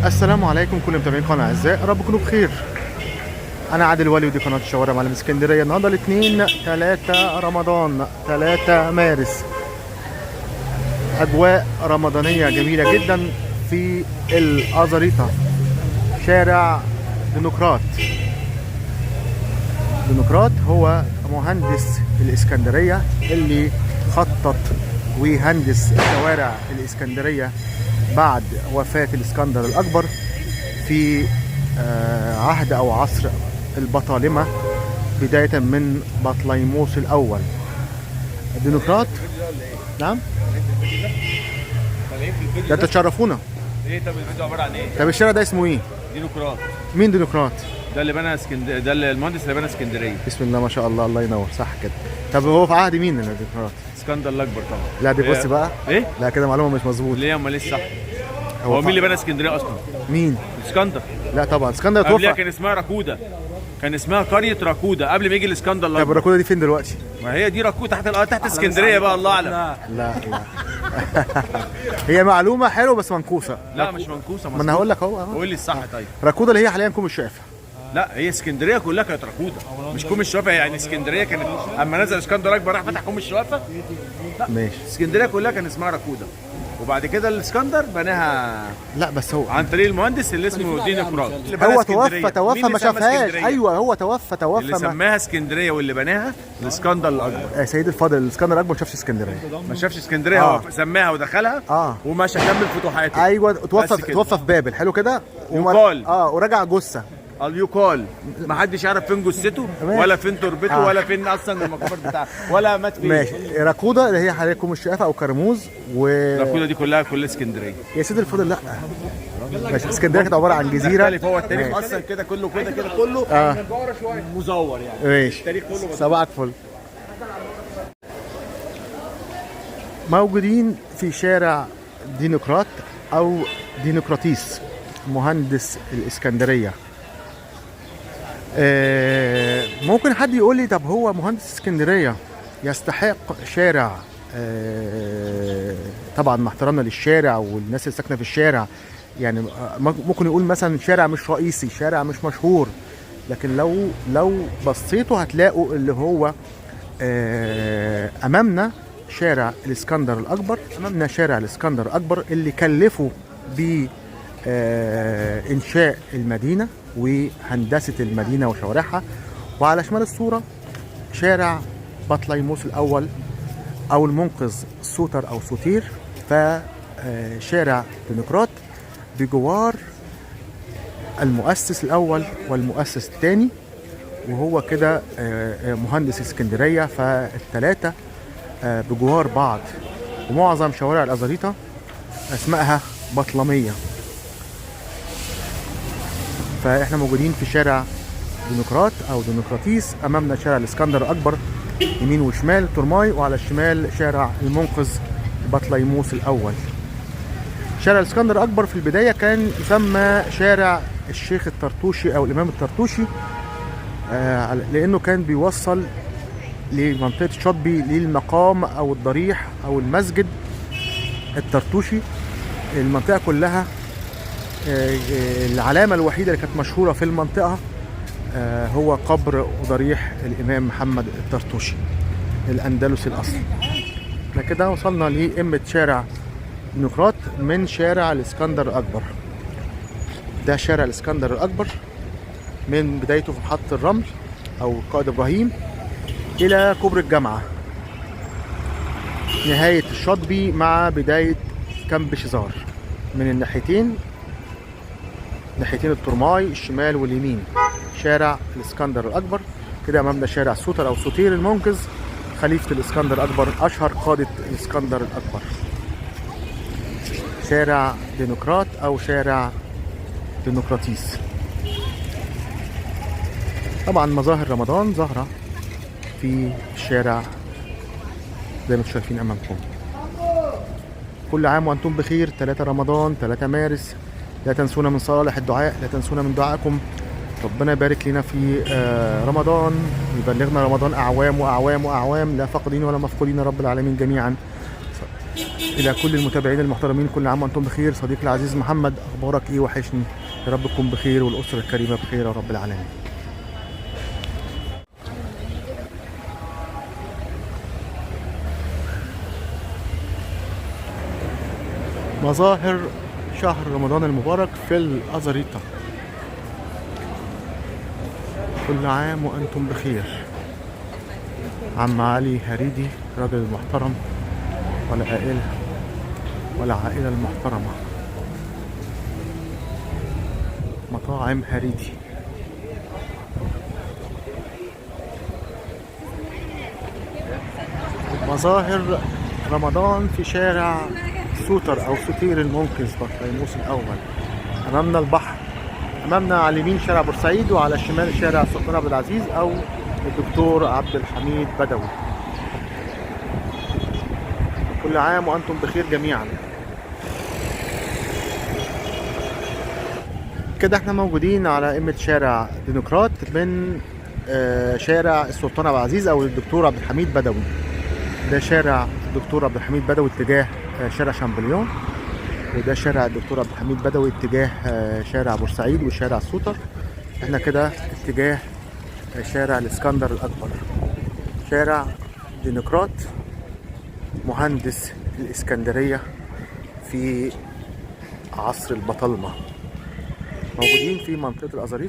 السلام عليكم كل متابعين قناه اعزاء، رب تكونوا بخير. انا عادل ولي ودي قناه الشوارع معلم اسكندريه. النهارده الاثنين 3 رمضان 3 مارس. اجواء رمضانيه جميله جدا في الازاريطه، شارع ديمقراط. ديمقراط هو مهندس الاسكندريه اللي خطط وهندس شوارع الاسكندريه بعد وفاة الإسكندر الأكبر في عهد أو عصر البطالمة، بداية من بطليموس الأول. ديمقراط. نعم. ده تشرفونا. ايه؟ طب الفيديو عباره عن ايه؟ طب الشارع ده اسمه ايه؟ ديمقراط. مين ديمقراط؟ ده اللي بنى اسكندريه، ده اللي المهندس اللي بنى اسكندريه. بسم الله ما شاء الله، الله ينور، صح كده. طب هو في عهد مين الديمقراط؟ اسكندر الاكبر طبعا. لا دي بص بقى. ايه؟ لا كده معلومة مش مظبوط. ليه؟ امال ايه الصح؟ هو مين اللي بنى اسكندريه اصلا؟ مين؟ اسكندر. لا طبعا اسكندر قبلها توفى. كان اسمها راكودا، كان اسمها قريه راكودا قبل ما يجي الاسكندر طب الاكبر. الراكوده دي فين دلوقتي؟ ما هي دي راكودا تحت اسكندريه بقى، الله اعلم. لا لا هي معلومة حلوة بس منقوصة. لا مش منكوسه. ما انا هقول لك اهو. قول لي الصح طيب. راكودا اللي هي حاليا كوم الشافع. لا هي اسكندريه كلها كانت راكودا، مش كوم الشوافه. يعني اسكندريه كانت اما نزل اسكندر الاكبر راح فتح كوم الشوافه. ماشي. اسكندريه كلها كان اسمها راكودا، وبعد كده الاسكندر بناها لا بس هو عن طريق المهندس اللي اسمه ديمقراط. هو توفى ما شافهاش. ايوه هو توفى اللي ما سماها اسكندريه واللي بناها الاسكندر الاكبر. يا سيد الفاضل، الاسكندر الاكبر ما شافش اسكندريه. ما شافش اسكندريه. هو سماها ودخلها ومشى كمل فتوحاته. ايوه توفى في بابل. حلو كده. يقال. ورجع جثه. يقال ما حدش يعرف فين جثته ولا فين تربته ولا فين اصلا المقبره بتاعته ولا مات فين. ماشي. راكودا اللي هي حاليا كوم الشقافه او كرموز راكودا دي كلها اسكندريه. يا سيد الفاضل لا ماشي. اسكندريه كانت عباره عن جزيره. هو التاريخ اصلا كده كله كله مزور يعني. ماشي. التاريخ كله صباحك فل. موجودين في شارع ديمقراط او ديمقراطيس، مهندس الاسكندريه. ممكن حد يقول لي طب هو مهندس اسكندريه يستحق شارع؟ طبعا مع احترامنا للشارع والناس اللي ساكنه في الشارع، يعني ممكن يقول مثلا شارع مش رئيسي، شارع مش مشهور، لكن لو بصيتوا هتلاقوا اللي هو امامنا شارع الاسكندر الاكبر. امامنا شارع الاسكندر الاكبر اللي كلفوا ب انشاء المدينه وهندسه المدينه وشوارعها. وعلى شمال الصوره شارع بطليموس الاول او المنقذ سوتر او سوتير. فشارع ديمقراط بجوار المؤسس الاول والمؤسس الثاني، وهو كده مهندس اسكندريه. فالثلاثه بجوار بعض، ومعظم شوارع الازاريطه اسمائها بطلميه. فاحنا موجودين في شارع ديمقراط او ديمقراطيس. امامنا شارع الاسكندر الاكبر يمين وشمال ترماي، وعلى الشمال شارع المنقذ بطليموس الاول. شارع الاسكندر الاكبر في البدايه كان يسمى شارع الشيخ الطرطوشي او الامام الطرطوشي، لانه كان بيوصل لمنطقه الشاطبي للمقام او الضريح او المسجد الطرطوشي. المنطقه كلها العلامه الوحيده اللي كانت مشهوره في المنطقه هو قبر وضريح الامام محمد الطرطوشي الاندلسي الاصلي. احنا كده وصلنا لقمه شارع ديمقراط من شارع الاسكندر الاكبر. ده شارع الاسكندر الاكبر من بدايته في محطه الرمل او قائد ابراهيم الى كوبري الجامعه، نهايه الشاطبي مع بدايه كامب شيزار. من الناحيتين، ناحيتين الترماي الشمال واليمين شارع الاسكندر الاكبر. كده امامنا شارع سوتر او سوتير المنقذ خليفه الاسكندر الاكبر، اشهر قاده الاسكندر الاكبر. شارع ديمقراط او شارع ديمقراطيس. طبعا مظاهر رمضان ظاهره في الشارع زي ما انتم شايفين امامكم. كل عام وانتم بخير. 3 رمضان 3 مارس. لا تنسونا من صالح الدعاء، لا تنسونا من دعائكم. ربنا يبارك لنا في رمضان، يبلغنا رمضان اعوام واعوام واعوام، لا فاقدين ولا مفقودين رب العالمين جميعا. الى كل المتابعين المحترمين، كل عام وانتم بخير. صديقي العزيز محمد، اخبارك ايه؟ وحشني. يا رب تكون بخير والاسره الكريمه بخير يا رب العالمين. مظاهر شهر رمضان المبارك في الأزاريطة. كل عام وأنتم بخير. عم علي هريدي راجل المحترم والعائلة المحترمة. مطاعم هريدي. مظاهر رمضان في شارع سوتر او سوتير المنقذ بطليموس الاول. امامنا البحر، امامنا على اليمين شارع بورسعيد وعلى الشمال شارع السلطان عبد العزيز او الدكتور عبد الحميد بدوي. كل عام وانتم بخير جميعا. كده احنا موجودين على قمة شارع ديمقراط من شارع السلطان عبد العزيز او الدكتور عبد الحميد بدوي. ده شارع الدكتور عبد الحميد بدوي اتجاه شارع شامبليون، وده شارع الدكتور عبد الحميد بدوي اتجاه شارع بورسعيد وشارع السوطر. احنا كده اتجاه شارع الاسكندر الاكبر، شارع ديمقراط مهندس الاسكندريه في عصر البطالمه. موجودين في منطقه الازاريطه.